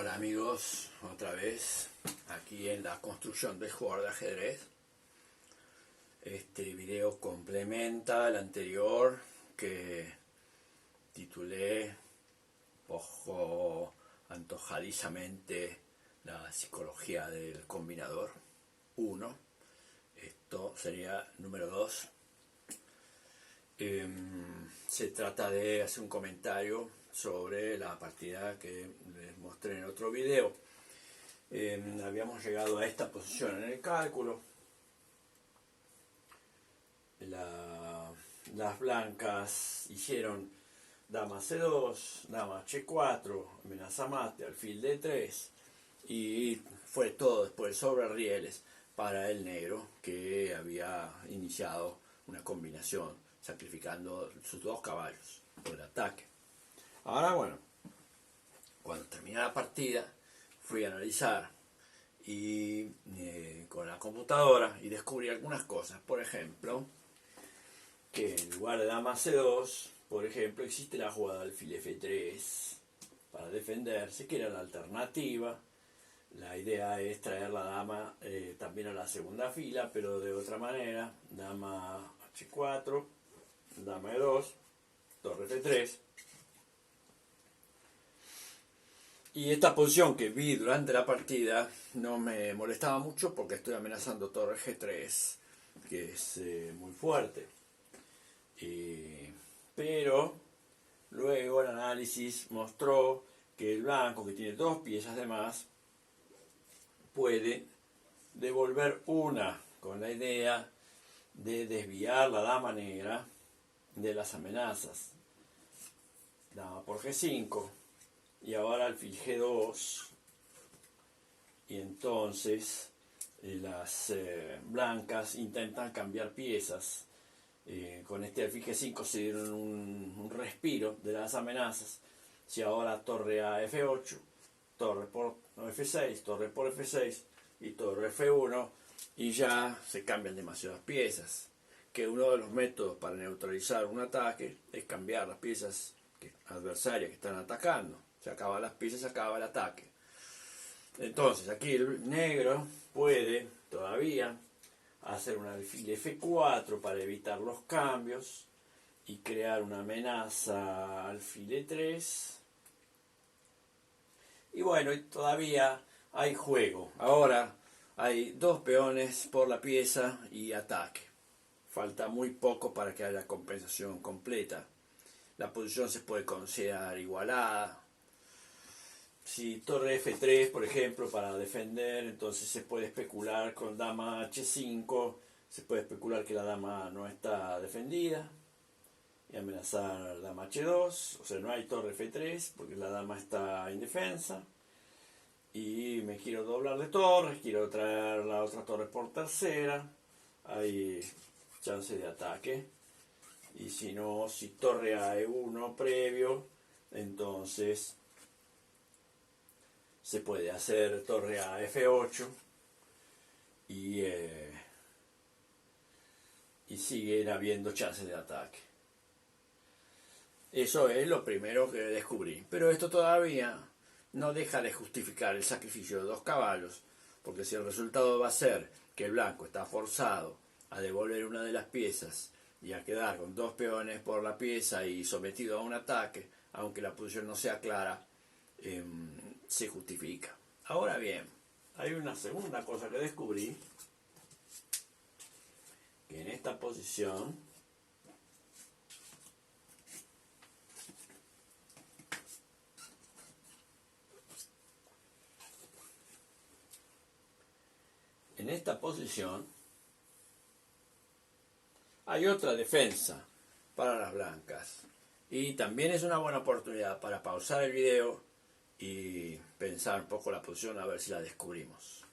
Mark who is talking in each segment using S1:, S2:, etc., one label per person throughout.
S1: Hola amigos, otra vez aquí en la construcción del jugador de ajedrez. Este video complementa el anterior que titulé poco antojadizamente la psicología del combinador 1. Esto sería número 2. Se trata de hacer un comentario sobre la partida que les mostré en otro video. Habíamos llegado a esta posición en el cálculo. Las blancas hicieron dama C2, dama H4, amenaza mate, alfil D3 y fue todo después sobre rieles para el negro, que había iniciado una combinación sacrificando sus dos caballos por el ataque. Ahora bueno, cuando terminé la partida fui a analizar con la computadora y descubrí algunas cosas. Por ejemplo, que en lugar de dama C2, por ejemplo, existe la jugada alfil F3 para defenderse, que era la alternativa. La idea es traer la dama también a la segunda fila, pero de otra manera. Dama H4, dama E2, torre F3. Y esta posición que vi durante la partida no me molestaba mucho porque estoy amenazando torre G3, que es muy fuerte. Pero luego el análisis mostró que el blanco, que tiene dos piezas de más, puede devolver una con la idea de desviar la dama negra de las amenazas. Dama por G5 y ahora alfil G2, y entonces las blancas intentan cambiar piezas. Con este alfil G5 se dieron un respiro de las amenazas. Si ahora torre a F8, torre por F6, torre por F6 y torre F1, y ya se cambian demasiadas piezas. Que uno de los métodos para neutralizar un ataque es cambiar las piezas adversarias que están atacando. Se acaban las piezas, se acaba el ataque. Entonces aquí el negro puede todavía hacer un alfil F4 para evitar los cambios y crear una amenaza alfil E3. Y bueno, todavía hay juego. Ahora hay dos peones por la pieza y ataque. Falta muy poco para que haya compensación completa. La posición se puede considerar igualada. Si torre F3, por ejemplo, para defender, entonces se puede especular con dama H5, se puede especular que la dama no está defendida y amenazar dama H2, o sea, no hay torre F3 porque la dama está indefensa. Y me quiero doblar de torres, quiero traer la otra torre por tercera, hay chance de ataque. Y si no, si torre a E1 previo, entonces se puede hacer torre a F8 y siguen habiendo chances de ataque. Eso es lo primero que descubrí. Pero esto todavía no deja de justificar el sacrificio de dos caballos, porque si el resultado va a ser que el blanco está forzado a devolver una de las piezas y a quedar con dos peones por la pieza y sometido a un ataque, aunque la posición no sea clara, se justifica. Ahora bien, hay una segunda cosa que descubrí, que en esta posición hay otra defensa para las blancas, y también es una buena oportunidad para pausar el video y pensar un poco la posición, a ver si la descubrimos.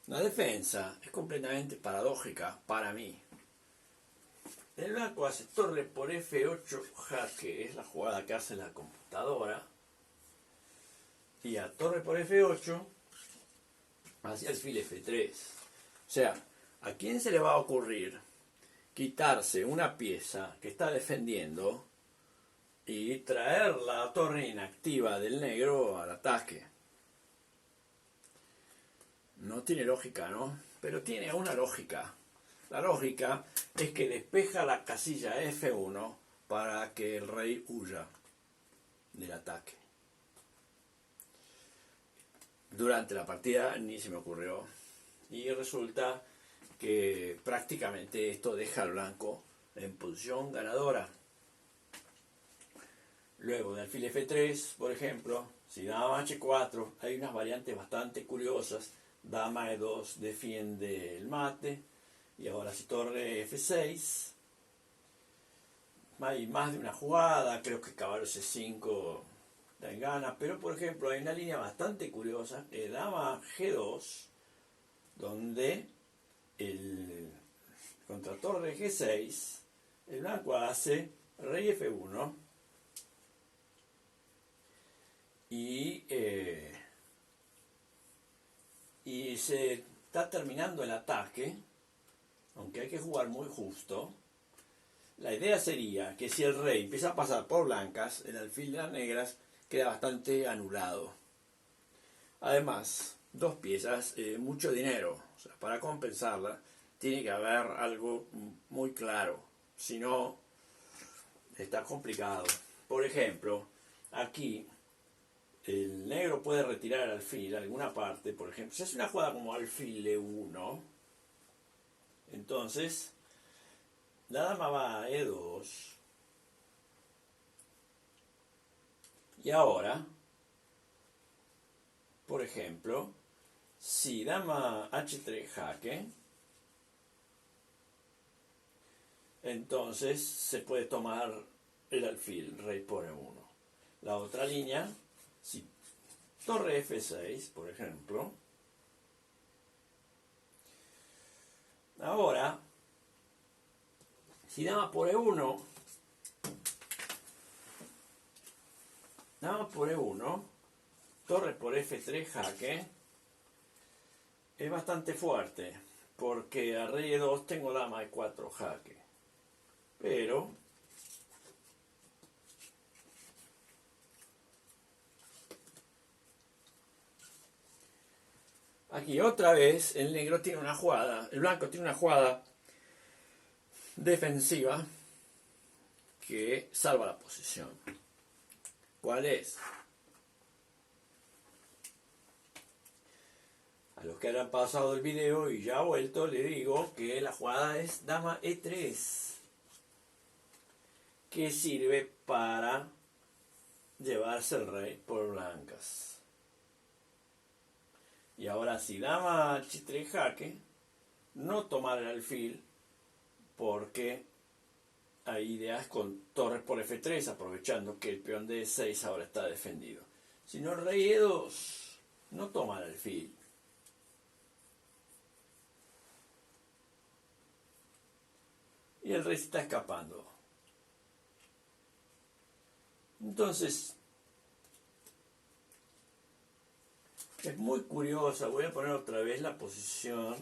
S1: La defensa es completamente paradójica para mí. El blanco hace torre por F8 jaque, es la jugada que hace la computadora, y a torre por F8 hacia alfil F3. O sea, ¿a quién se le va a ocurrir quitarse una pieza que está defendiendo y traer la torre inactiva del negro al ataque. No tiene lógica, ¿no? Pero tiene una lógica. La lógica es que despeja la casilla F1 para que el rey huya del ataque. Durante la partida ni se me ocurrió. Y resulta que prácticamente esto deja al blanco en posición ganadora. Luego de alfil F3, por ejemplo, si dama H4, hay unas variantes bastante curiosas. Dama E2 defiende el mate. Y ahora si torre F6. Hay más de una jugada, creo que caballo C5 da en gana. Pero por ejemplo hay una línea bastante curiosa, dama G2, donde contra torre G6, el blanco hace rey F1 y se está terminando el ataque, aunque hay que jugar muy justo. La idea sería que si el rey empieza a pasar por blancas, el alfil de las negras queda bastante anulado. Además, dos piezas, mucho dinero. O sea, para compensarla tiene que haber algo muy claro. Si no, está complicado. Por ejemplo, aquí el negro puede retirar el alfil a alguna parte. Por ejemplo, si hace una jugada como alfil E1, entonces la dama va a E2. Y ahora, por ejemplo, si dama H3 jaque, entonces se puede tomar el alfil, rey por E1. La otra línea, si torre F6, por ejemplo, ahora, si dama por E1, torre por F3 jaque, es bastante fuerte, porque a rey E2 tengo dama E4 jaque. Pero aquí otra vez el negro tiene una jugada, el blanco tiene una jugada defensiva que salva la posición. ¿Cuál es? A los que hayan pasado el video y ya ha vuelto, le digo que la jugada es dama E3, que sirve para llevarse el rey por blancas. Y ahora si dama H3 jaque, no tomar el alfil, porque hay ideas con torres por F3, aprovechando que el peón de E6 ahora está defendido. Sino rey E2, no tomar el alfil. Y el rey se está escapando. Entonces, es muy curiosa. Voy a poner otra vez la posición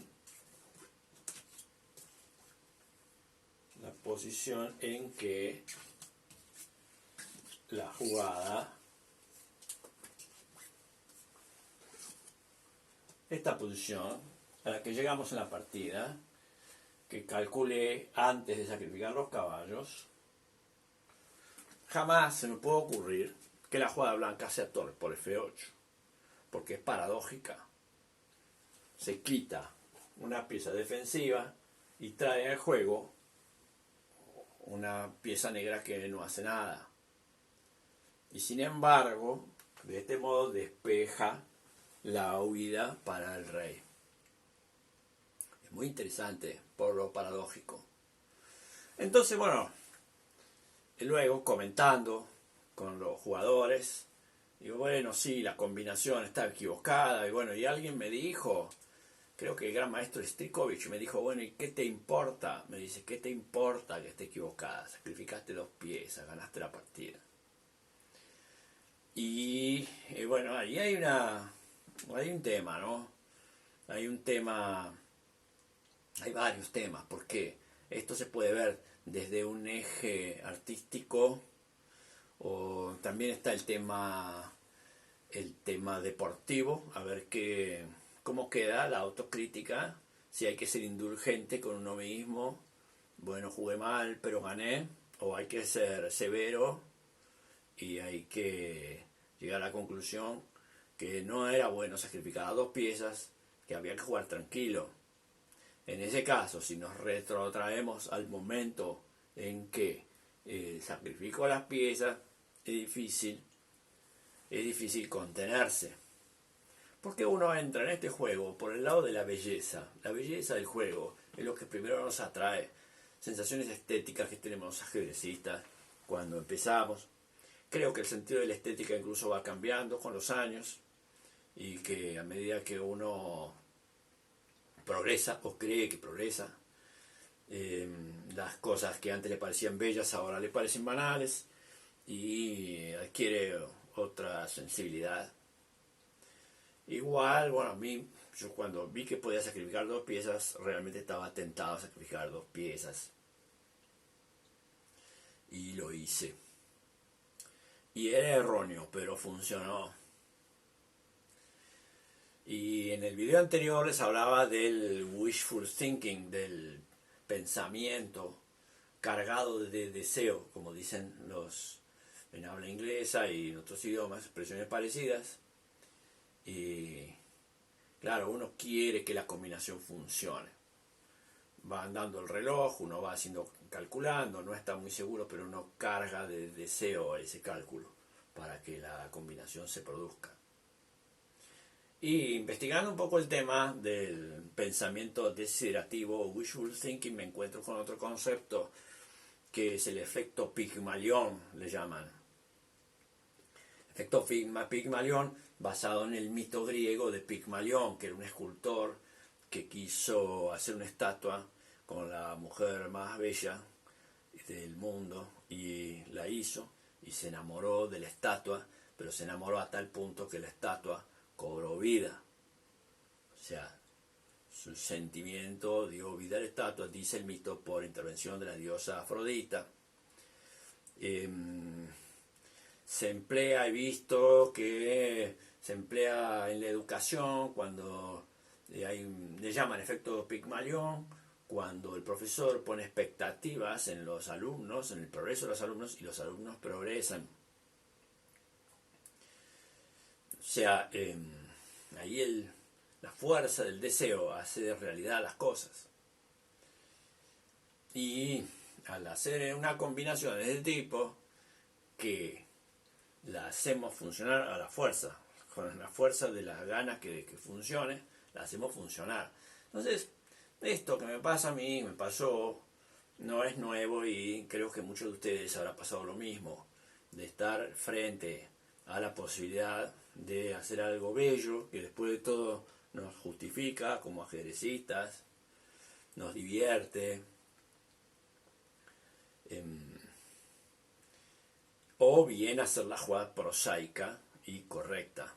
S1: en que la jugada, esta posición a la que llegamos en la partida, que calculé antes de sacrificar los caballos, jamás se me puede ocurrir que la jugada blanca sea torre por F8, porque es paradójica. Se quita una pieza defensiva y trae al juego una pieza negra que no hace nada. Y sin embargo, de este modo despeja la huida para el rey. Es muy interesante por lo paradójico. Entonces, bueno, luego comentando con los jugadores, digo, bueno, sí, la combinación está equivocada. Y bueno, y alguien me dijo, creo que el gran maestro Strikovich me dijo, bueno, ¿y qué te importa? Me dice, ¿qué te importa que esté equivocada? Sacrificaste dos piezas, ganaste la partida. Y bueno, ahí hay un tema, ¿no? Hay varios temas, porque Esto se puede ver desde un eje artístico, o también está el tema deportivo, a ver cómo queda la autocrítica, si hay que ser indulgente con uno mismo, bueno, jugué mal, pero gané, o hay que ser severo y hay que llegar a la conclusión que no era bueno sacrificar 2 piezas, que había que jugar tranquilo. En ese caso, si nos retrotraemos al momento en que sacrifico las piezas, es difícil contenerse. Porque uno entra en este juego por el lado de la belleza del juego es lo que primero nos atrae, sensaciones estéticas que tenemos los ajedrecistas cuando empezamos. Creo que el sentido de la estética incluso va cambiando con los años y que a medida que uno progresa o cree que progresa, las cosas que antes le parecían bellas ahora le parecen banales y adquiere otra sensibilidad. Igual, bueno, yo cuando vi que podía sacrificar 2 piezas, realmente estaba tentado a sacrificar 2 piezas. Y lo hice. Y era erróneo, pero funcionó. Y en el video anterior les hablaba del wishful thinking, del pensamiento cargado de deseo, como dicen los en habla inglesa y en otros idiomas, expresiones parecidas. Y claro, uno quiere que la combinación funcione. Va andando el reloj, uno va calculando, no está muy seguro, pero uno carga de deseo ese cálculo para que la combinación se produzca. Y investigando un poco el tema del pensamiento desiderativo o wishful thinking, me encuentro con otro concepto que es el efecto Pigmalión, le llaman. Efecto Pigmalión, basado en el mito griego de Pigmalión, que era un escultor que quiso hacer una estatua con la mujer más bella del mundo y la hizo y se enamoró de la estatua, pero se enamoró a tal punto que la estatua cobró vida. O sea, su sentimiento dio vida a la estatua, dice el mito, por intervención de la diosa Afrodita. Se emplea, he visto que se emplea en la educación cuando le llaman efecto Pigmalión, cuando el profesor pone expectativas en los alumnos, en el progreso de los alumnos, y los alumnos progresan. O sea, ahí la fuerza del deseo hace de realidad las cosas. Y al hacer una combinación de este tipo, que la hacemos funcionar a la fuerza, con la fuerza de las ganas que funcione, la hacemos funcionar. Entonces, esto que me pasa a mí, me pasó, no es nuevo y creo que muchos de ustedes habrá pasado lo mismo, de estar frente a la posibilidad de hacer algo bello, que después de todo nos justifica como ajedrecistas, nos divierte, o bien hacer la jugada prosaica y correcta.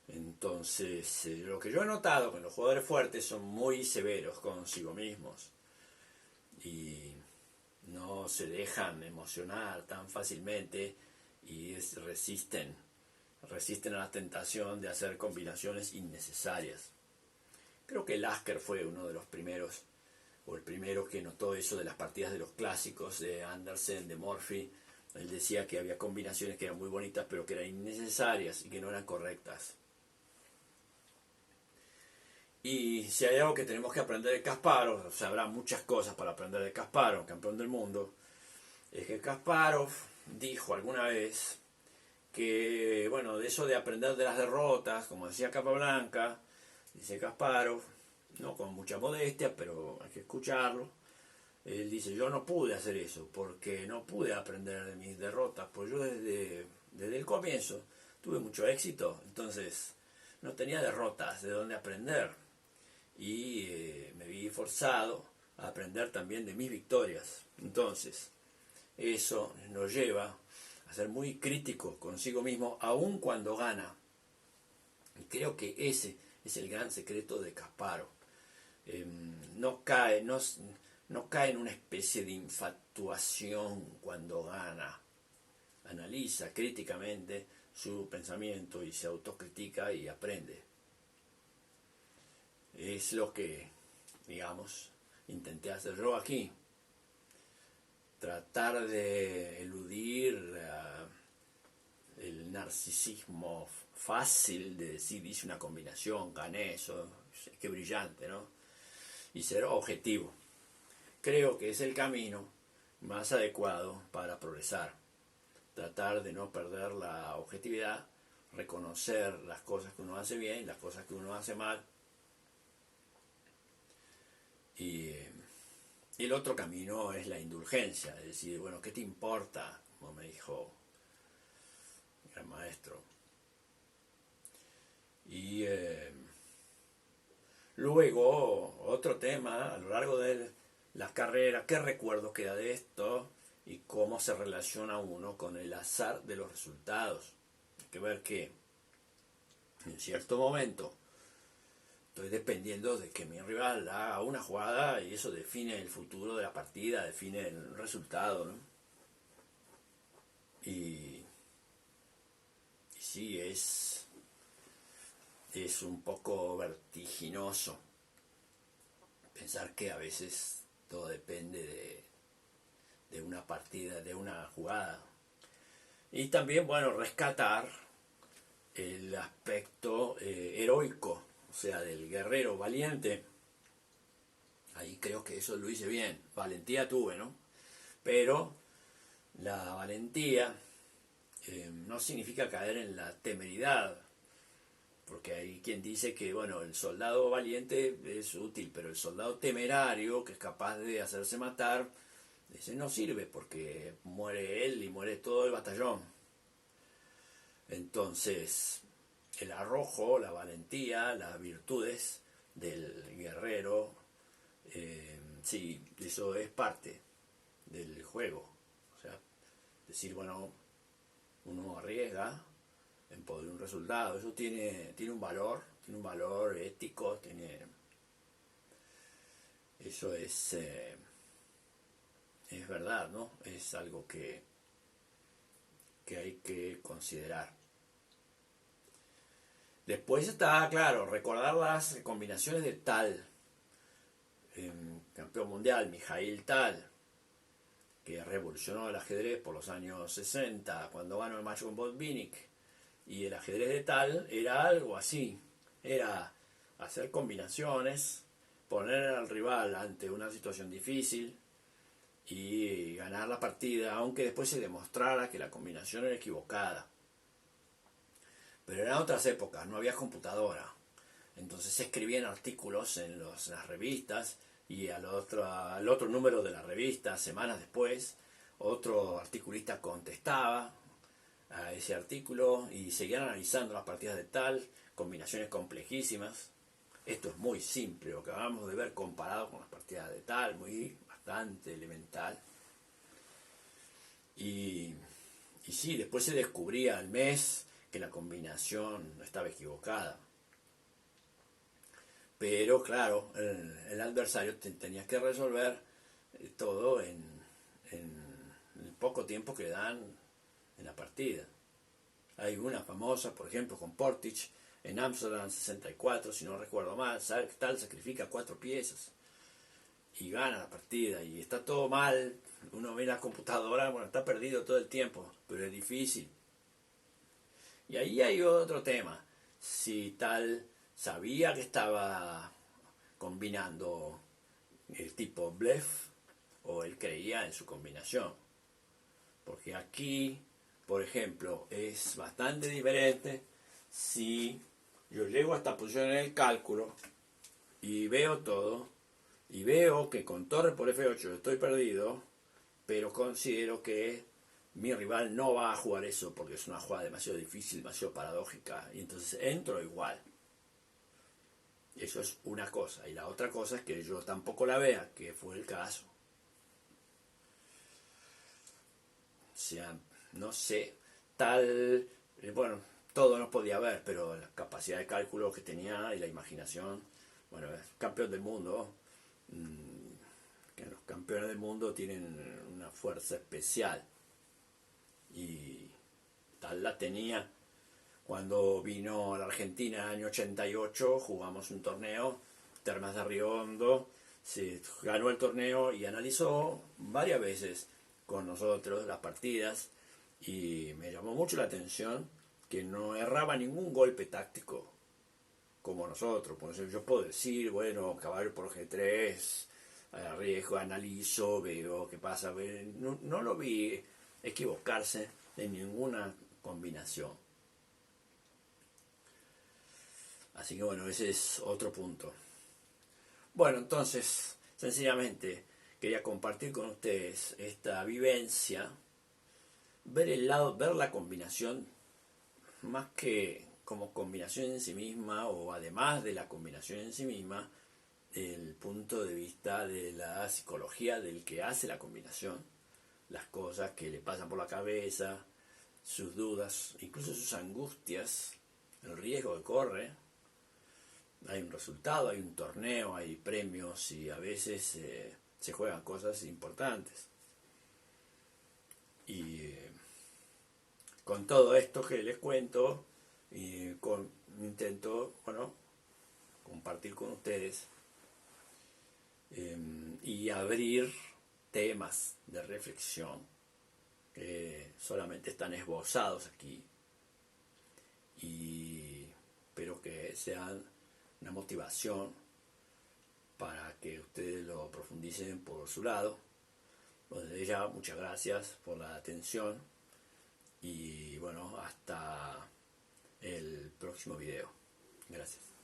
S1: Entonces, lo que yo he notado que los jugadores fuertes son muy severos consigo mismos y no se dejan emocionar tan fácilmente y resisten a la tentación de hacer combinaciones innecesarias. Creo que Lasker fue uno de los primeros, o el primero que notó eso de las partidas de los clásicos de Andersen, de Murphy. Él decía que había combinaciones que eran muy bonitas pero que eran innecesarias y que no eran correctas. Y si hay algo que tenemos que aprender de Kasparov, o sea, habrá muchas cosas para aprender de Kasparov, campeón del mundo, es que Kasparov dijo alguna vez que, bueno, de eso de aprender de las derrotas, como decía Capablanca, dice Kasparov, no con mucha modestia, pero hay que escucharlo, él dice, yo no pude hacer eso, porque no pude aprender de mis derrotas, pues yo desde el comienzo tuve mucho éxito, entonces no tenía derrotas de dónde aprender, y me vi forzado a aprender también de mis victorias. Entonces, eso nos lleva a ser muy crítico consigo mismo, aun cuando gana. Y creo que ese es el gran secreto de Kasparov. no cae en una especie de infatuación cuando gana. Analiza críticamente su pensamiento y se autocritica y aprende. Es lo que, digamos, intenté hacer yo aquí. Tratar de eludir el narcisismo fácil de decir, hice una combinación, gané eso, qué brillante, ¿no? Y ser objetivo. Creo que es el camino más adecuado para progresar. Tratar de no perder la objetividad, reconocer las cosas que uno hace bien, las cosas que uno hace mal. Y el otro camino es la indulgencia, es decir, bueno, ¿qué te importa? Como me dijo el gran maestro. Y luego, otro tema, a lo largo de las carreras, ¿qué recuerdo queda de esto? Y cómo se relaciona uno con el azar de los resultados. Hay que ver que en cierto momento estoy dependiendo de que mi rival haga una jugada y eso define el futuro de la partida, define el resultado, ¿no? Y sí, es un poco vertiginoso pensar que a veces todo depende de una partida, de una jugada. Y también, bueno, rescatar el aspecto heroico, o sea, del guerrero valiente. Ahí creo que eso lo hice bien. Valentía tuve, ¿no? Pero la valentía no significa caer en la temeridad, porque hay quien dice que, bueno, el soldado valiente es útil, pero el soldado temerario, que es capaz de hacerse matar, ese no sirve, porque muere él y muere todo el batallón. Entonces, el arrojo, la valentía, las virtudes del guerrero, sí, eso es parte del juego. O sea, decir, bueno, uno arriesga en poder un resultado, eso tiene un valor ético, eso es verdad, ¿no? Es algo que hay que considerar. Después está, claro, recordar las combinaciones de Tal, campeón mundial, Mijail Tal, que revolucionó el ajedrez por los años 60, cuando ganó el match con Botvinnik. Y el ajedrez de Tal era algo así, era hacer combinaciones, poner al rival ante una situación difícil y ganar la partida, aunque después se demostrara que la combinación era equivocada. Pero eran otras épocas, no había computadora. Entonces se escribían artículos en las revistas y al otro número de la revista, semanas después, otro articulista contestaba a ese artículo y seguían analizando las partidas de Tal, combinaciones complejísimas. Esto es muy simple, lo que acabamos de ver comparado con las partidas de Tal, bastante elemental. Y sí, después se descubría al mes que la combinación estaba equivocada. Pero claro, el adversario tenía que resolver todo en el poco tiempo que le dan en la partida. Hay una famosa, por ejemplo, con Portich en Amsterdam 64, si no recuerdo mal, Tal sacrifica 4 piezas y gana la partida y está todo mal. Uno ve la computadora, bueno, está perdido todo el tiempo, pero es difícil. Y ahí hay otro tema. Si Tal sabía que estaba combinando el tipo bluff o él creía en su combinación. Porque aquí, por ejemplo, es bastante diferente si yo llego a esta posición en el cálculo y veo todo y veo que con torre por F8 estoy perdido, pero considero que mi rival no va a jugar eso porque es una jugada demasiado difícil, demasiado paradójica, y entonces entro igual. Eso es una cosa. Y la otra cosa es que yo tampoco la vea, que fue el caso. O sea, no sé, Tal, bueno, todo no podía ver, pero la capacidad de cálculo que tenía y la imaginación, bueno, es campeón del mundo, que los campeones del mundo tienen una fuerza especial, y tal la tenía cuando vino a la Argentina en el año 88. Jugamos un torneo, Termas de Río Hondo, se ganó el torneo y analizó varias veces con nosotros las partidas, y me llamó mucho la atención que no erraba ningún golpe táctico como nosotros. Pues yo puedo decir, bueno, caballo por G3, arriesgo, analizo, veo qué pasa. No lo vi equivocarse en ninguna combinación. Así que bueno, ese es otro punto. Bueno, entonces, sencillamente quería compartir con ustedes esta vivencia, ver la combinación más que como combinación en sí misma, o además de la combinación en sí misma, el punto de vista de la psicología del que hace la combinación, las cosas que le pasan por la cabeza, sus dudas, incluso sus angustias, el riesgo que corre. Hay un resultado, hay un torneo, hay premios, y a veces se juegan cosas importantes. Y con todo esto que les cuento, intento, bueno, compartir con ustedes, y abrir temas de reflexión que solamente están esbozados aquí, y espero que sean una motivación para que ustedes lo profundicen por su lado. Desde ya, muchas gracias por la atención, y bueno, hasta el próximo video. Gracias.